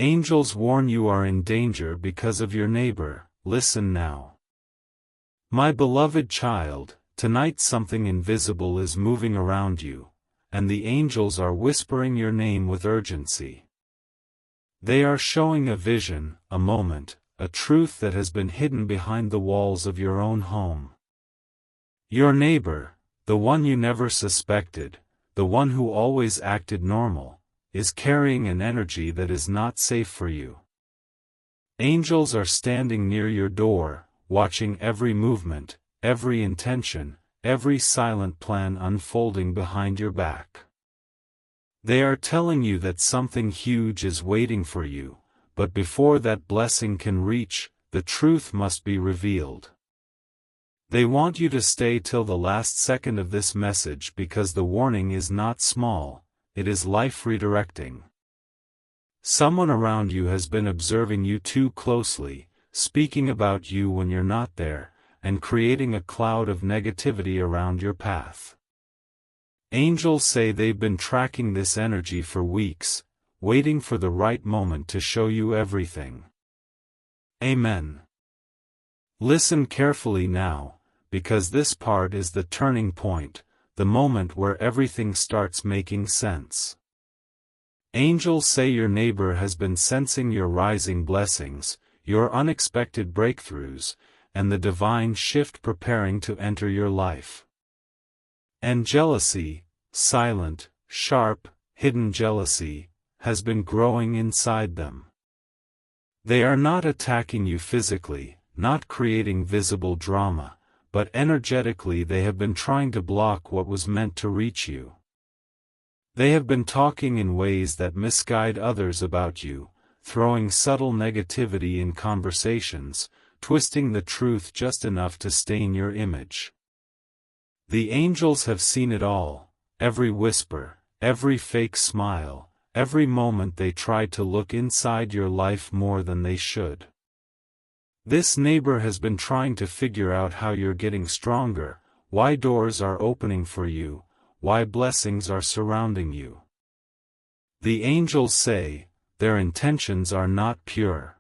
Angels warn you are in danger because of your neighbor. Listen now. My beloved child, tonight something invisible is moving around you, and the angels are whispering your name with urgency. They are showing a vision, a moment, a truth that has been hidden behind the walls of your own home. Your neighbor, the one you never suspected, the one who always acted normal, is carrying an energy that is not safe for you. Angels are standing near your door, watching every movement, every intention, every silent plan unfolding behind your back. They are telling you that something huge is waiting for you, but before that blessing can reach, the truth must be revealed. They want you to stay till the last second of this message because the warning is not small, it is life redirecting. Someone around you has been observing you too closely, speaking about you when you're not there, and creating a cloud of negativity around your path. Angels say they've been tracking this energy for weeks, waiting for the right moment to show you everything. Amen. Listen carefully now, because this part is the turning point, the moment where everything starts making sense. Angels say your neighbor has been sensing your rising blessings, your unexpected breakthroughs, and the divine shift preparing to enter your life. And jealousy, silent, sharp, hidden jealousy, has been growing inside them. They are not attacking you physically, not creating visible drama, but energetically they have been trying to block what was meant to reach you. They have been talking in ways that misguide others about you, throwing subtle negativity in conversations, twisting the truth just enough to stain your image. The angels have seen it all, every whisper, every fake smile, every moment they tried to look inside your life more than they should. This neighbor has been trying to figure out how you're getting stronger, why doors are opening for you, why blessings are surrounding you. The angels say, their intentions are not pure.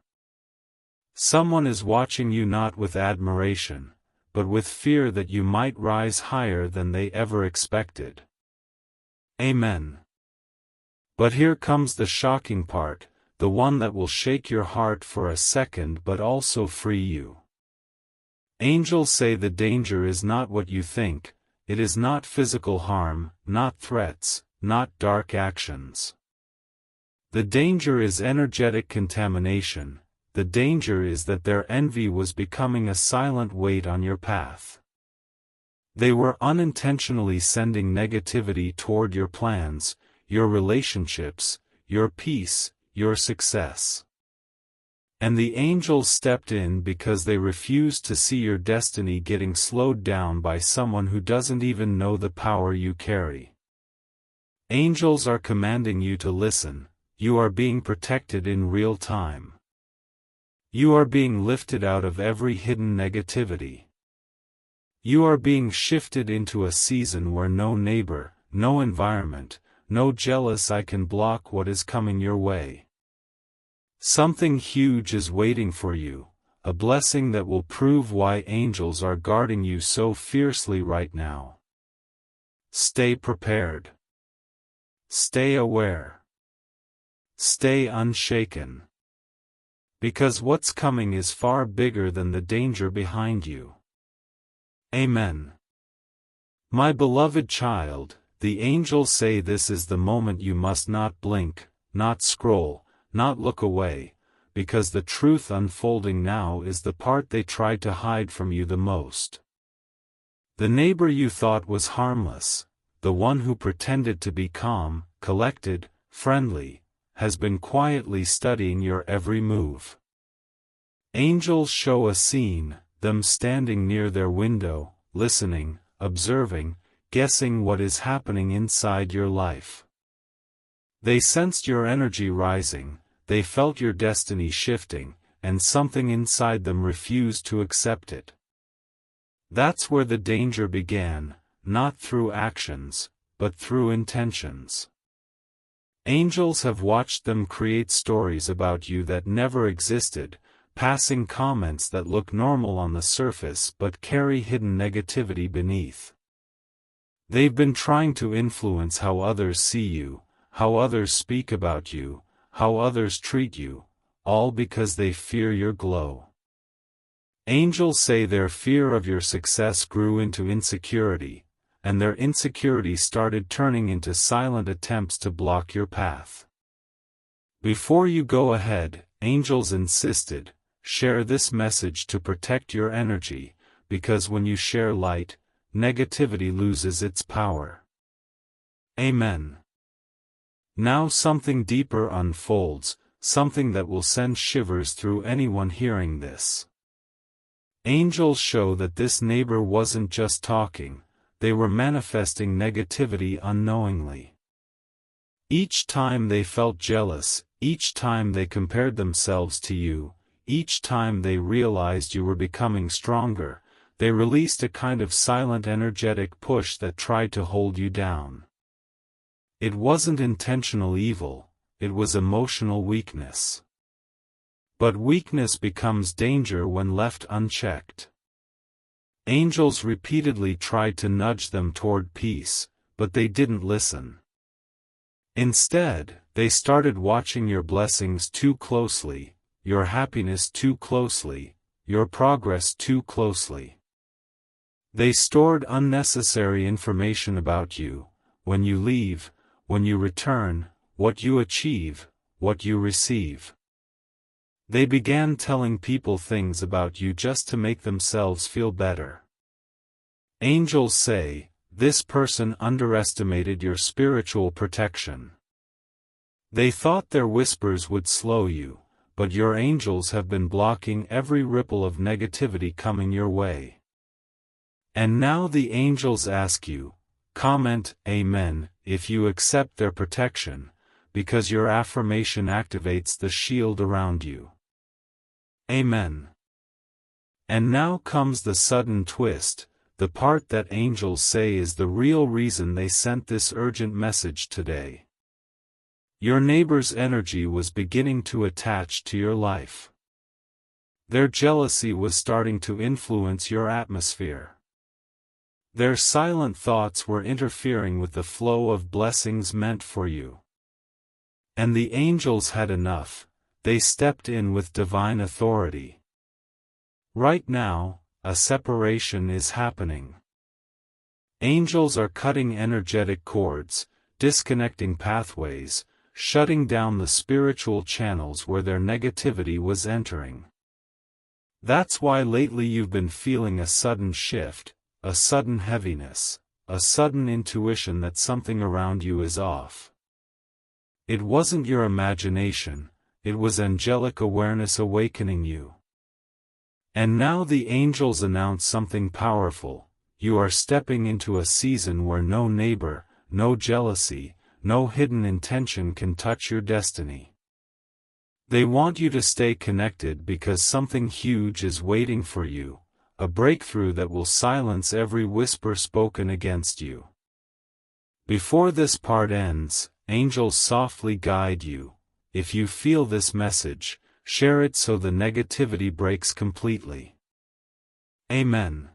Someone is watching you not with admiration, but with fear that you might rise higher than they ever expected. Amen. But here comes the shocking part, the one that will shake your heart for a second but also free you. Angels say the danger is not what you think, it is not physical harm, not threats, not dark actions. The danger is energetic contamination. The danger is that their envy was becoming a silent weight on your path. They were unintentionally sending negativity toward your plans, your relationships, your peace, your success. And the angels stepped in because they refused to see your destiny getting slowed down by someone who doesn't even know the power you carry. Angels are commanding you to listen, you are being protected in real time. You are being lifted out of every hidden negativity. You are being shifted into a season where no neighbor, no environment, no jealous eye can block what is coming your way. Something huge is waiting for you, a blessing that will prove why angels are guarding you so fiercely right now. Stay prepared. Stay aware. Stay unshaken. Because what's coming is far bigger than the danger behind you. Amen. My beloved child, the angels say this is the moment you must not blink, not scroll, not look away, because the truth unfolding now is the part they tried to hide from you the most. The neighbor you thought was harmless, the one who pretended to be calm, collected, friendly, has been quietly studying your every move. Angels show a scene, them standing near their window, listening, observing, guessing what is happening inside your life. They sensed your energy rising, they felt your destiny shifting, and something inside them refused to accept it. That's where the danger began, not through actions, but through intentions. Angels have watched them create stories about you that never existed, passing comments that look normal on the surface but carry hidden negativity beneath. They've been trying to influence how others see you, how others speak about you, how others treat you, all because they fear your glow. Angels say their fear of your success grew into insecurity, and their insecurity started turning into silent attempts to block your path. Before you go ahead, angels insisted, share this message to protect your energy, because when you share light, negativity loses its power. Amen. Now something deeper unfolds, something that will send shivers through anyone hearing this. Angels show that this neighbor wasn't just talking, they were manifesting negativity unknowingly. Each time they felt jealous, each time they compared themselves to you, each time they realized you were becoming stronger, they released a kind of silent energetic push that tried to hold you down. It wasn't intentional evil, it was emotional weakness. But weakness becomes danger when left unchecked. Angels repeatedly tried to nudge them toward peace, but they didn't listen. Instead, they started watching your blessings too closely, your happiness too closely, your progress too closely. They stored unnecessary information about you, when you leave, when you return, what you achieve, what you receive. They began telling people things about you just to make themselves feel better. Angels say, this person underestimated your spiritual protection. They thought their whispers would slow you, but your angels have been blocking every ripple of negativity coming your way. And now the angels ask you, comment Amen if you accept their protection, because your affirmation activates the shield around you. Amen. And now comes the sudden twist, the part that angels say is the real reason they sent this urgent message today. Your neighbor's energy was beginning to attach to your life. Their jealousy was starting to influence your atmosphere. Their silent thoughts were interfering with the flow of blessings meant for you. And the angels had enough. They stepped in with divine authority. Right now, a separation is happening. Angels are cutting energetic cords, disconnecting pathways, shutting down the spiritual channels where their negativity was entering. That's why lately you've been feeling a sudden shift, a sudden heaviness, a sudden intuition that something around you is off. It wasn't your imagination. It was angelic awareness awakening you. And now the angels announce something powerful. You are stepping into a season where no neighbor, no jealousy, no hidden intention can touch your destiny. They want you to stay connected because something huge is waiting for you, a breakthrough that will silence every whisper spoken against you. Before this part ends, angels softly guide you. If you feel this message, share it so the negativity breaks completely. Amen.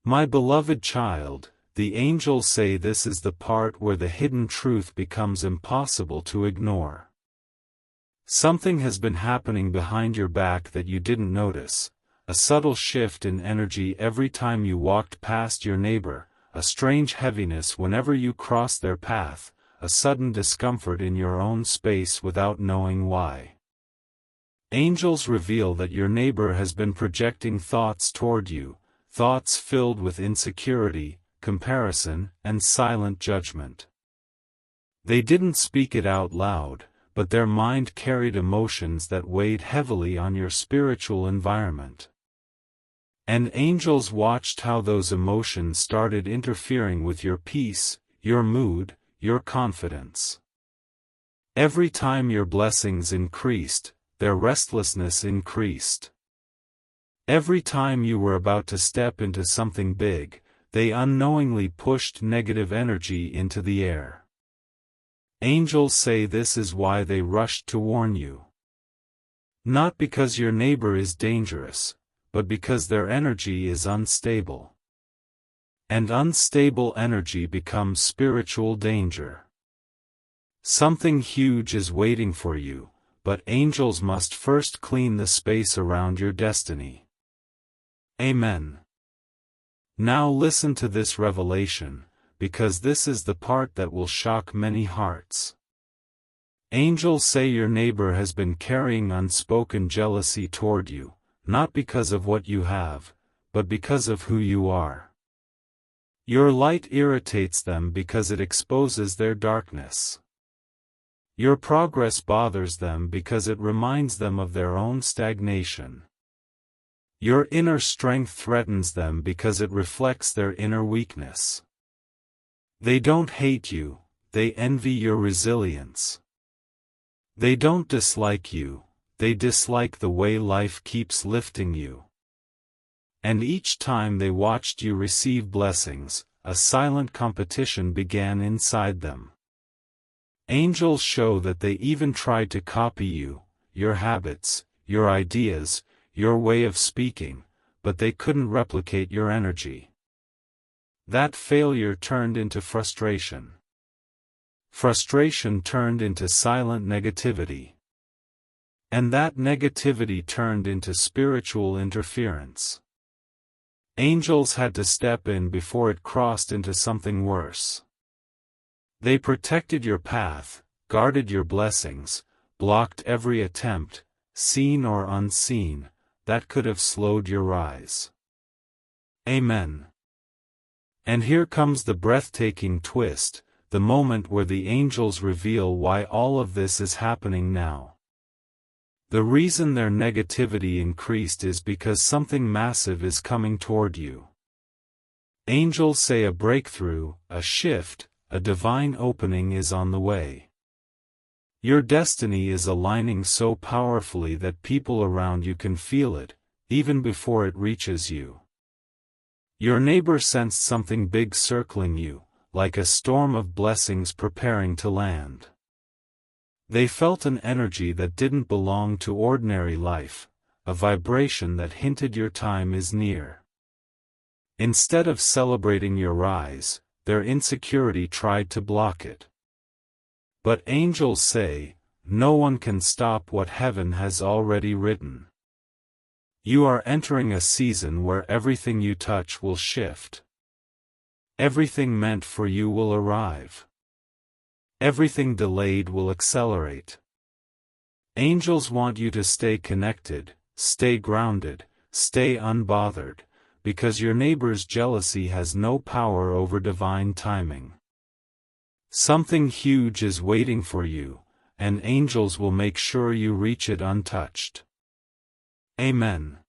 My beloved child, the angels say this is the part where the hidden truth becomes impossible to ignore. Something has been happening behind your back that you didn't notice, a subtle shift in energy every time you walked past your neighbor, a strange heaviness whenever you crossed their path, a sudden discomfort in your own space without knowing why. Angels reveal that your neighbor has been projecting thoughts toward you, thoughts filled with insecurity, comparison, and silent judgment. They didn't speak it out loud, but their mind carried emotions that weighed heavily on your spiritual environment. And angels watched how those emotions started interfering with your peace, your mood, your confidence. Every time your blessings increased, their restlessness increased. Every time you were about to step into something big, they unknowingly pushed negative energy into the air. Angels say this is why they rushed to warn you. Not because your neighbor is dangerous, but because their energy is unstable. And unstable energy becomes spiritual danger. Something huge is waiting for you, but angels must first clean the space around your destiny. Amen. Now listen to this revelation, because this is the part that will shock many hearts. Angels say your neighbor has been carrying unspoken jealousy toward you, not because of what you have, but because of who you are. Your light irritates them because it exposes their darkness. Your progress bothers them because it reminds them of their own stagnation. Your inner strength threatens them because it reflects their inner weakness. They don't hate you, they envy your resilience. They don't dislike you, they dislike the way life keeps lifting you. And each time they watched you receive blessings, a silent competition began inside them. Angels show that they even tried to copy you, your habits, your ideas, your way of speaking, but they couldn't replicate your energy. That failure turned into frustration. Frustration turned into silent negativity. And that negativity turned into spiritual interference. Angels had to step in before it crossed into something worse. They protected your path, guarded your blessings, blocked every attempt, seen or unseen, that could have slowed your rise. Amen. And here comes the breathtaking twist, the moment where the angels reveal why all of this is happening now. The reason their negativity increased is because something massive is coming toward you. Angels say a breakthrough, a shift, a divine opening is on the way. Your destiny is aligning so powerfully that people around you can feel it, even before it reaches you. Your neighbor sensed something big circling you, like a storm of blessings preparing to land. They felt an energy that didn't belong to ordinary life, a vibration that hinted your time is near. Instead of celebrating your rise, their insecurity tried to block it. But angels say, no one can stop what heaven has already written. You are entering a season where everything you touch will shift. Everything meant for you will arrive. Everything delayed will accelerate. Angels want you to stay connected, stay grounded, stay unbothered, because your neighbor's jealousy has no power over divine timing. Something huge is waiting for you, and angels will make sure you reach it untouched. Amen.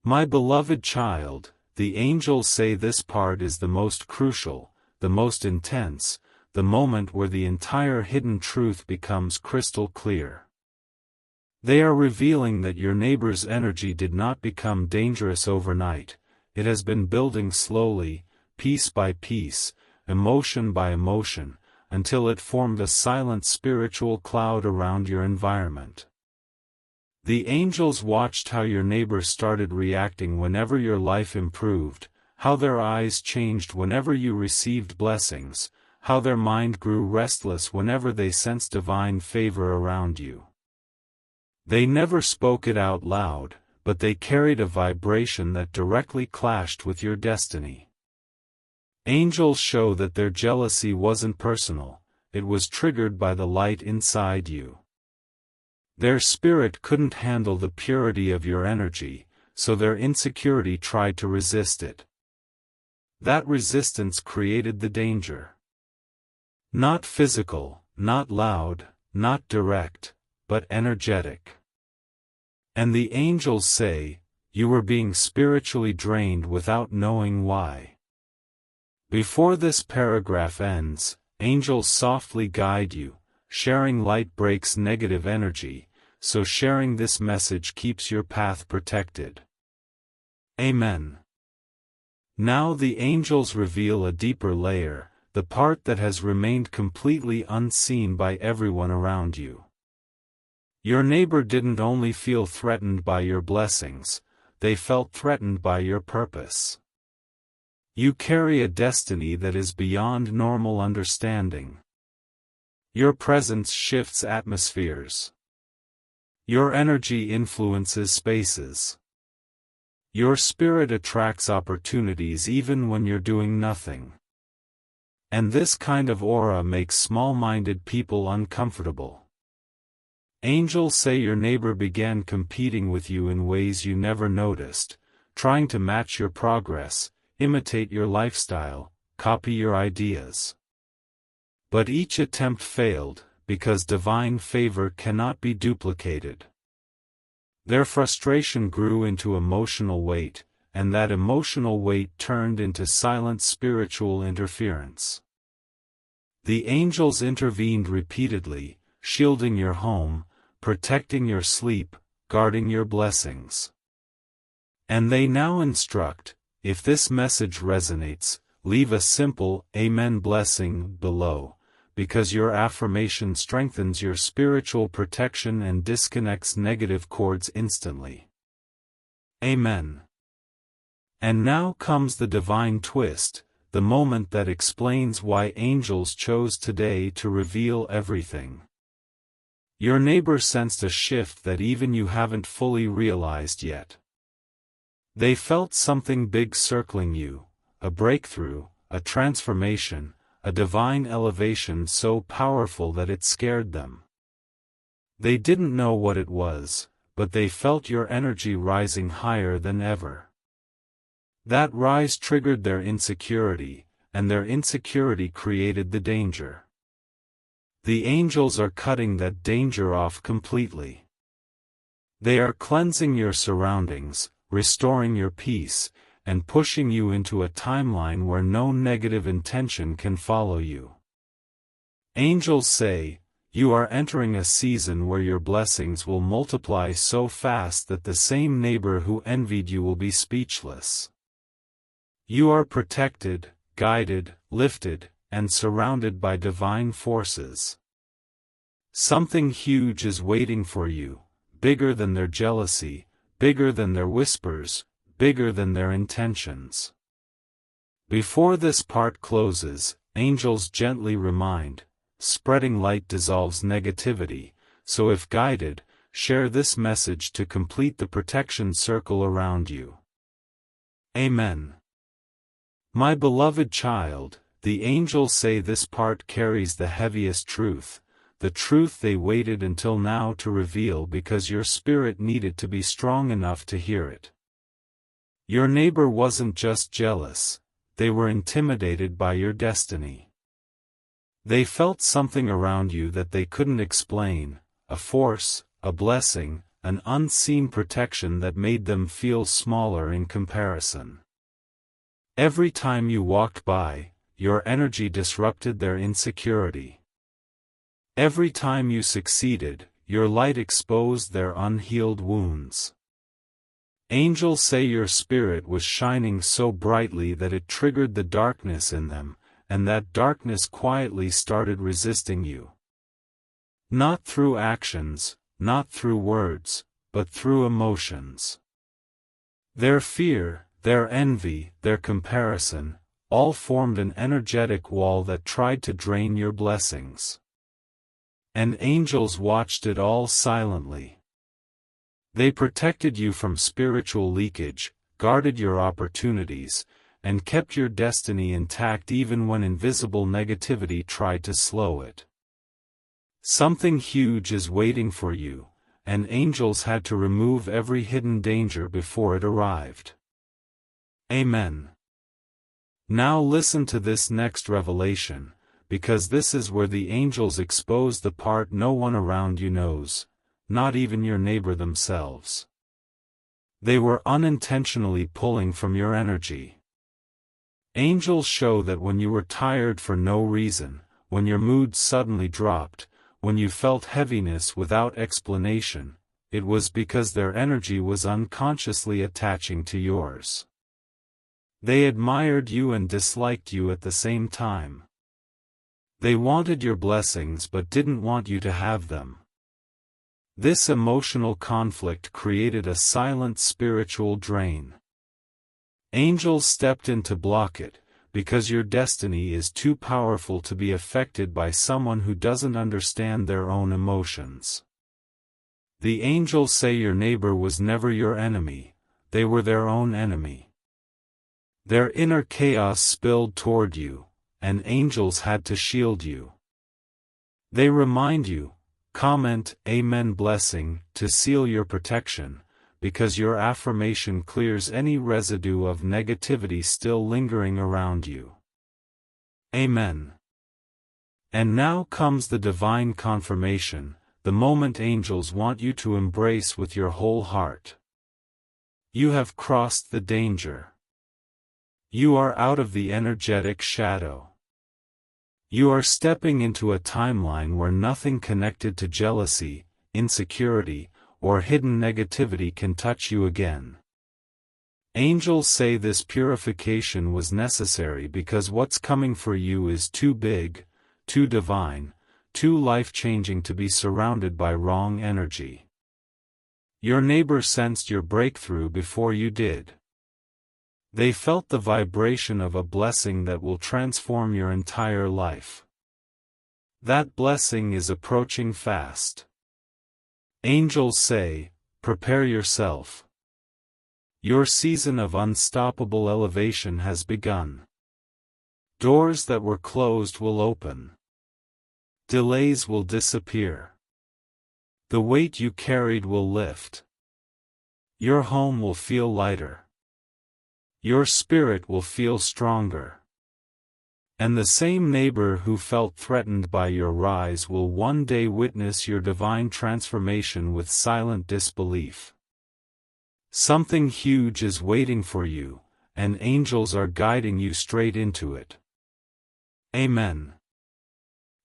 My beloved child, the angels say this part is the most crucial, the most intense, the moment where the entire hidden truth becomes crystal clear. They are revealing that your neighbor's energy did not become dangerous overnight, it has been building slowly, piece by piece, emotion by emotion, until it formed a silent spiritual cloud around your environment. The angels watched how your neighbor started reacting whenever your life improved, how their eyes changed whenever you received blessings, how their mind grew restless whenever they sensed divine favor around you. They never spoke it out loud, but they carried a vibration that directly clashed with your destiny. Angels show that their jealousy wasn't personal, it was triggered by the light inside you. Their spirit couldn't handle the purity of your energy, so their insecurity tried to resist it. That resistance created the danger. Not physical, not loud, not direct, but energetic. And the angels say, you were being spiritually drained without knowing why. Before this paragraph ends, angels softly guide you. Sharing light breaks negative energy, so sharing this message keeps your path protected. Amen. Now the angels reveal a deeper layer, the part that has remained completely unseen by everyone around you. Your neighbor didn't only feel threatened by your blessings, they felt threatened by your purpose. You carry a destiny that is beyond normal understanding. Your presence shifts atmospheres. Your energy influences spaces. Your spirit attracts opportunities even when you're doing nothing. And this kind of aura makes small-minded people uncomfortable. Angels say your neighbor began competing with you in ways you never noticed, trying to match your progress, imitate your lifestyle, copy your ideas. But each attempt failed, because divine favor cannot be duplicated. Their frustration grew into emotional weight, and that emotional weight turned into silent spiritual interference. The angels intervened repeatedly, shielding your home, protecting your sleep, guarding your blessings. And they now instruct, if this message resonates, leave a simple Amen blessing below, because your affirmation strengthens your spiritual protection and disconnects negative cords instantly. Amen. And now comes the divine twist, the moment that explains why angels chose today to reveal everything. Your neighbor sensed a shift that even you haven't fully realized yet. They felt something big circling you, a breakthrough, a transformation, a divine elevation so powerful that it scared them. They didn't know what it was, but they felt your energy rising higher than ever. That rise triggered their insecurity, and their insecurity created the danger. The angels are cutting that danger off completely. They are cleansing your surroundings, restoring your peace, and pushing you into a timeline where no negative intention can follow you. Angels say, you are entering a season where your blessings will multiply so fast that the same neighbor who envied you will be speechless. You are protected, guided, lifted, and surrounded by divine forces. Something huge is waiting for you, bigger than their jealousy, bigger than their whispers, bigger than their intentions. Before this part closes, angels gently remind, spreading light dissolves negativity, so if guided, share this message to complete the protection circle around you. Amen. My beloved child, the angels say this part carries the heaviest truth, the truth they waited until now to reveal because your spirit needed to be strong enough to hear it. Your neighbor wasn't just jealous, they were intimidated by your destiny. They felt something around you that they couldn't explain, a force, a blessing, an unseen protection that made them feel smaller in comparison. Every time you walked by, your energy disrupted their insecurity. Every time you succeeded, your light exposed their unhealed wounds. Angels say your spirit was shining so brightly that it triggered the darkness in them, and that darkness quietly started resisting you. Not through actions, not through words, but through emotions. Their fear, their envy, their comparison, all formed an energetic wall that tried to drain your blessings. And angels watched it all silently. They protected you from spiritual leakage, guarded your opportunities, and kept your destiny intact even when invisible negativity tried to slow it. Something huge is waiting for you, and angels had to remove every hidden danger before it arrived. Amen. Now listen to this next revelation, because this is where the angels expose the part no one around you knows, not even your neighbor themselves. They were unintentionally pulling from your energy. Angels show that when you were tired for no reason, when your mood suddenly dropped, when you felt heaviness without explanation, it was because their energy was unconsciously attaching to yours. They admired you and disliked you at the same time. They wanted your blessings but didn't want you to have them. This emotional conflict created a silent spiritual drain. Angels stepped in to block it, because your destiny is too powerful to be affected by someone who doesn't understand their own emotions. The angels say your neighbor was never your enemy, they were their own enemy. Their inner chaos spilled toward you, and angels had to shield you. They remind you, comment Amen blessing to seal your protection, because your affirmation clears any residue of negativity still lingering around you. Amen. And now comes the divine confirmation, the moment angels want you to embrace with your whole heart. You have crossed the danger. You are out of the energetic shadow. You are stepping into a timeline where nothing connected to jealousy, insecurity, or hidden negativity can touch you again. Angels say this purification was necessary because what's coming for you is too big, too divine, too life-changing to be surrounded by wrong energy. Your neighbor sensed your breakthrough before you did. They felt the vibration of a blessing that will transform your entire life. That blessing is approaching fast. Angels say, prepare yourself. Your season of unstoppable elevation has begun. Doors that were closed will open. Delays will disappear. The weight you carried will lift. Your home will feel lighter. Your spirit will feel stronger. And the same neighbor who felt threatened by your rise will one day witness your divine transformation with silent disbelief. Something huge is waiting for you, and angels are guiding you straight into it. Amen.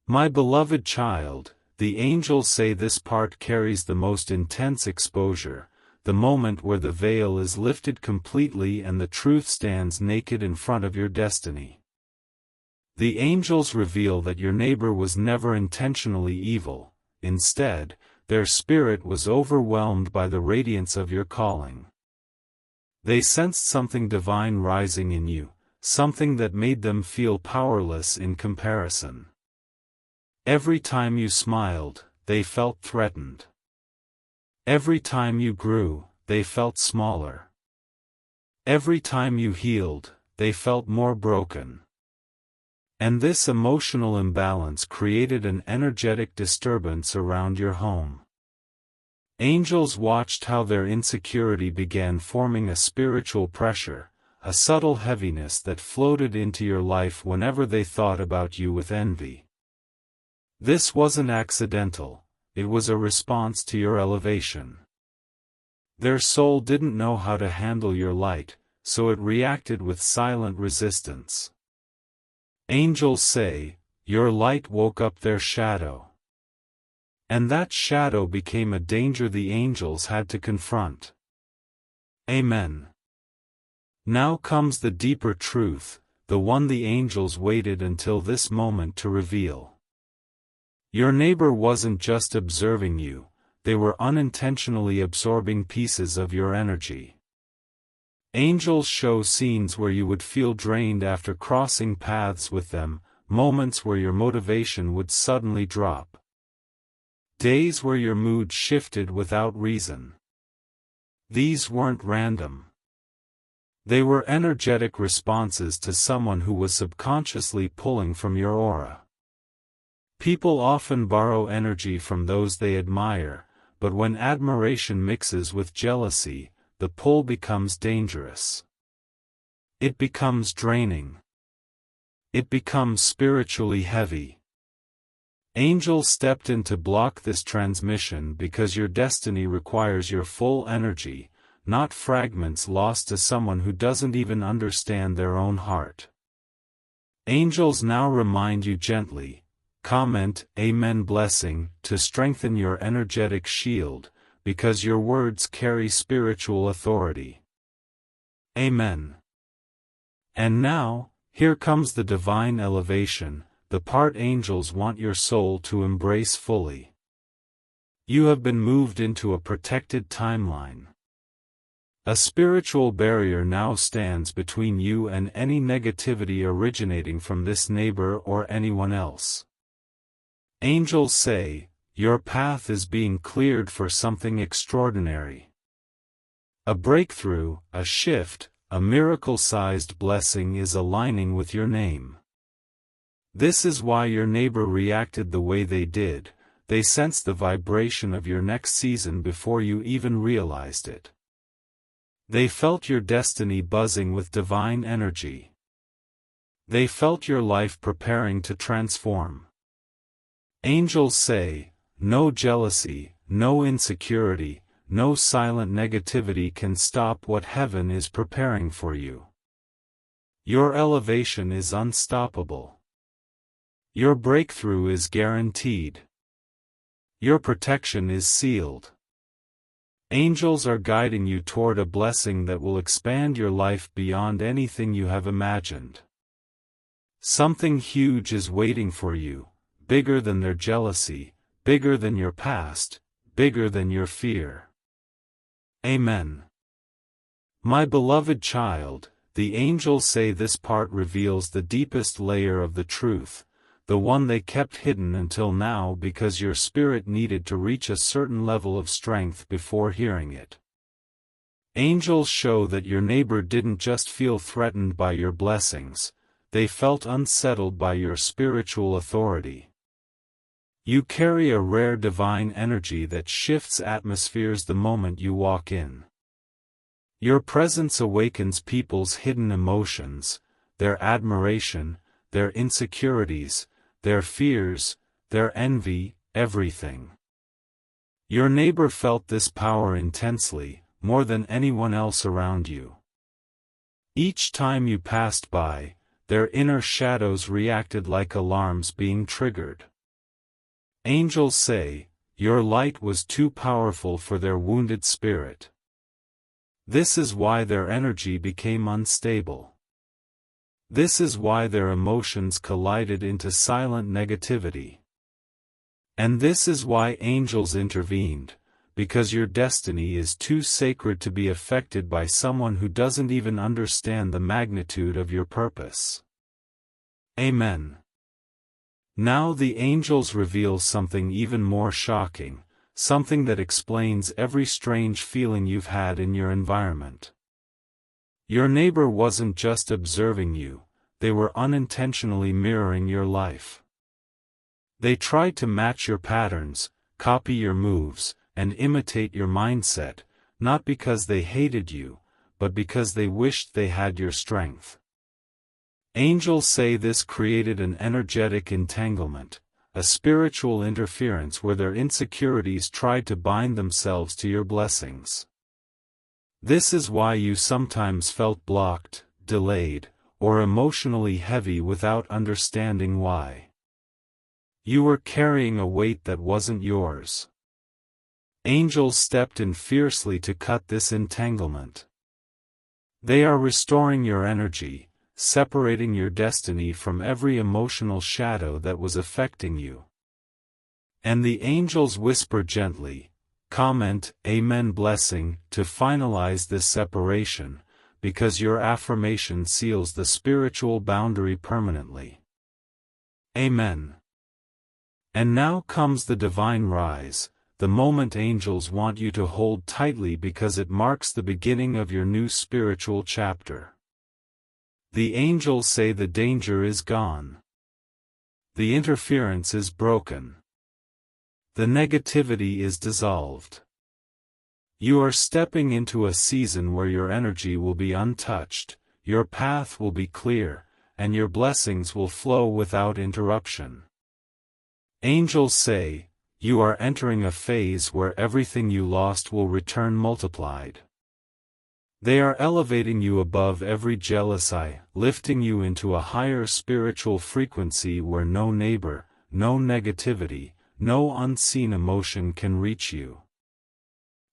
My beloved child, the angels say this part carries the most intense exposure, the moment where the veil is lifted completely and the truth stands naked in front of your destiny. The angels reveal that your neighbor was never intentionally evil, instead, their spirit was overwhelmed by the radiance of your calling. They sensed something divine rising in you, something that made them feel powerless in comparison. Every time you smiled, they felt threatened. Every time you grew, they felt smaller. Every time you healed, they felt more broken. And this emotional imbalance created an energetic disturbance around your home. Angels watched how their insecurity began forming a spiritual pressure, a subtle heaviness that floated into your life whenever they thought about you with envy. This wasn't accidental. It was a response to your elevation. Their soul didn't know how to handle your light, so it reacted with silent resistance. Angels say, your light woke up their shadow. And that shadow became a danger the angels had to confront. Amen. Now comes the deeper truth, the one the angels waited until this moment to reveal. Your neighbor wasn't just observing you, they were unintentionally absorbing pieces of your energy. Angels show scenes where you would feel drained after crossing paths with them, moments where your motivation would suddenly drop. Days where your mood shifted without reason. These weren't random. They were energetic responses to someone who was subconsciously pulling from your aura. People often borrow energy from those they admire, but when admiration mixes with jealousy, the pull becomes dangerous. It becomes draining. It becomes spiritually heavy. Angels stepped in to block this transmission because your destiny requires your full energy, not fragments lost to someone who doesn't even understand their own heart. Angels now remind you gently, comment Amen blessing to strengthen your energetic shield, because your words carry spiritual authority. Amen. And now, here comes the divine elevation, the part angels want your soul to embrace fully. You have been moved into a protected timeline. A spiritual barrier now stands between you and any negativity originating from this neighbor or anyone else. Angels say, your path is being cleared for something extraordinary. A breakthrough, a shift, a miracle-sized blessing is aligning with your name. This is why your neighbor reacted the way they did. They sensed the vibration of your next season before you even realized it. They felt your destiny buzzing with divine energy. They felt your life preparing to transform. Angels say, no jealousy, no insecurity, no silent negativity can stop what heaven is preparing for you. Your elevation is unstoppable. Your breakthrough is guaranteed. Your protection is sealed. Angels are guiding you toward a blessing that will expand your life beyond anything you have imagined. Something huge is waiting for you, bigger than their jealousy, bigger than your past, bigger than your fear. Amen. My beloved child, the angels say this part reveals the deepest layer of the truth, the one they kept hidden until now because your spirit needed to reach a certain level of strength before hearing it. Angels show that your neighbor didn't just feel threatened by your blessings, they felt unsettled by your spiritual authority. You carry a rare divine energy that shifts atmospheres the moment you walk in. Your presence awakens people's hidden emotions, their admiration, their insecurities, their fears, their envy, everything. Your neighbor felt this power intensely, more than anyone else around you. Each time you passed by, their inner shadows reacted like alarms being triggered. Angels say, your light was too powerful for their wounded spirit. This is why their energy became unstable. This is why their emotions collided into silent negativity. And this is why angels intervened, because your destiny is too sacred to be affected by someone who doesn't even understand the magnitude of your purpose. Amen. Now the angels reveal something even more shocking, something that explains every strange feeling you've had in your environment. Your neighbor wasn't just observing you, they were unintentionally mirroring your life. They tried to match your patterns, copy your moves, and imitate your mindset, not because they hated you, but because they wished they had your strength. Angels say this created an energetic entanglement, a spiritual interference where their insecurities tried to bind themselves to your blessings. This is why you sometimes felt blocked, delayed, or emotionally heavy without understanding why. You were carrying a weight that wasn't yours. Angels stepped in fiercely to cut this entanglement. They are restoring your energy, separating your destiny from every emotional shadow that was affecting you. And the angels whisper gently, comment, Amen blessing, to finalize this separation, because your affirmation seals the spiritual boundary permanently. Amen. And now comes the divine rise, the moment angels want you to hold tightly because it marks the beginning of your new spiritual chapter. The angels say the danger is gone. The interference is broken. The negativity is dissolved. You are stepping into a season where your energy will be untouched, your path will be clear, and your blessings will flow without interruption. Angels say, you are entering a phase where everything you lost will return multiplied. They are elevating you above every jealous eye, lifting you into a higher spiritual frequency where no neighbor, no negativity, no unseen emotion can reach you.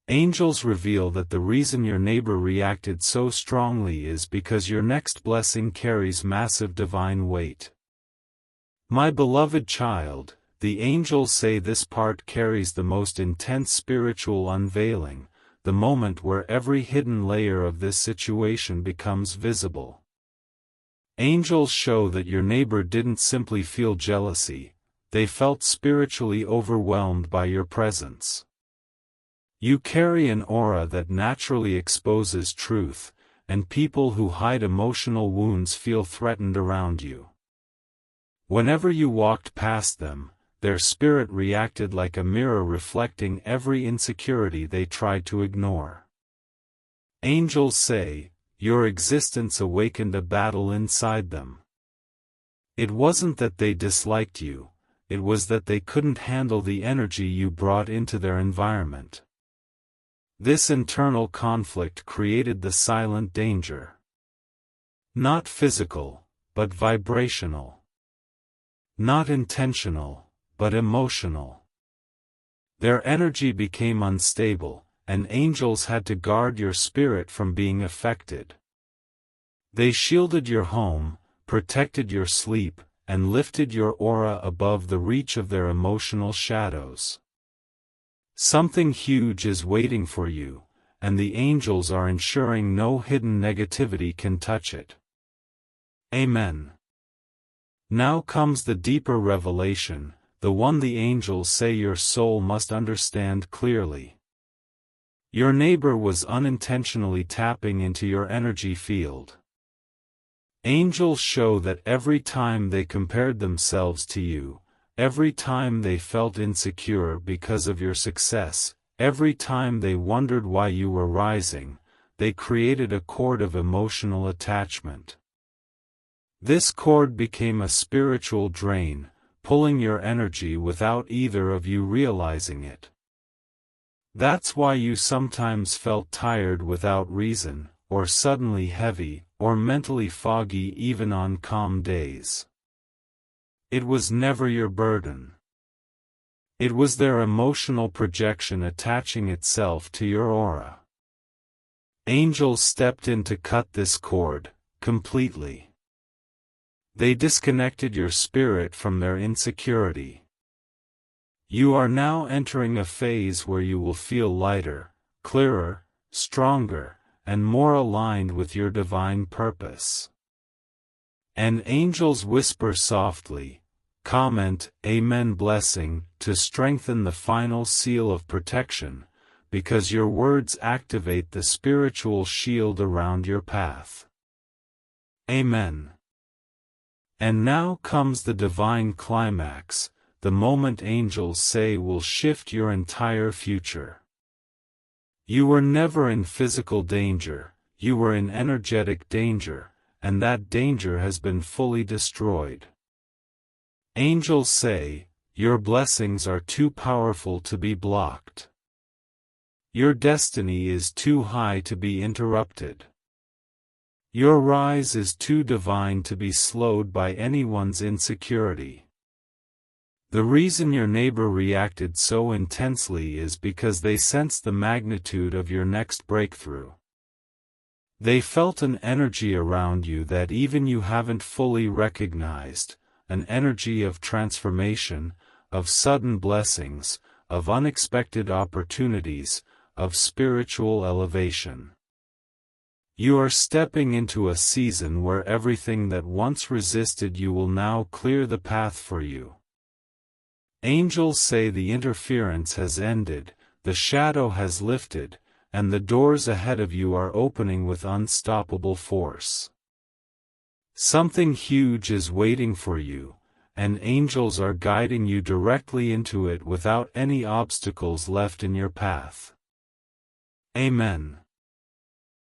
Angels reveal that the reason your neighbor reacted so strongly is because your next blessing carries massive divine weight. My beloved child, the angels say this part carries the most intense spiritual unveiling, the moment where every hidden layer of this situation becomes visible. Angels show that your neighbor didn't simply feel jealousy, they felt spiritually overwhelmed by your presence. You carry an aura that naturally exposes truth, and people who hide emotional wounds feel threatened around you. Whenever you walked past them, their spirit reacted like a mirror reflecting every insecurity they tried to ignore. Angels say, your existence awakened a battle inside them. It wasn't that they disliked you, it was that they couldn't handle the energy you brought into their environment. This internal conflict created the silent danger. Not physical, but vibrational. Not intentional, but emotional. Their energy became unstable, and angels had to guard your spirit from being affected. They shielded your home, protected your sleep, and lifted your aura above the reach of their emotional shadows. Something huge is waiting for you, and the angels are ensuring no hidden negativity can touch it. Amen. Now comes the deeper revelation, the one the angels say your soul must understand clearly. Your neighbor was unintentionally tapping into your energy field. Angels show that every time they compared themselves to you, every time they felt insecure because of your success, every time they wondered why you were rising, they created a cord of emotional attachment. This cord became a spiritual drain, pulling your energy without either of you realizing it. That's why you sometimes felt tired without reason, or suddenly heavy, or mentally foggy even on calm days. It was never your burden. It was their emotional projection attaching itself to your aura. Angels stepped in to cut this cord, completely. They disconnected your spirit from their insecurity. You are now entering a phase where you will feel lighter, clearer, stronger, and more aligned with your divine purpose. And angels whisper softly, comment, Amen blessing, to strengthen the final seal of protection, because your words activate the spiritual shield around your path. Amen. And now comes the divine climax, the moment angels say will shift your entire future. You were never in physical danger, you were in energetic danger, and that danger has been fully destroyed. Angels say, your blessings are too powerful to be blocked. Your destiny is too high to be interrupted. Your rise is too divine to be slowed by anyone's insecurity. The reason your neighbor reacted so intensely is because they sensed the magnitude of your next breakthrough. They felt an energy around you that even you haven't fully recognized, an energy of transformation, of sudden blessings, of unexpected opportunities, of spiritual elevation. You are stepping into a season where everything that once resisted you will now clear the path for you. Angels say the interference has ended, the shadow has lifted, and the doors ahead of you are opening with unstoppable force. Something huge is waiting for you, and angels are guiding you directly into it without any obstacles left in your path. Amen.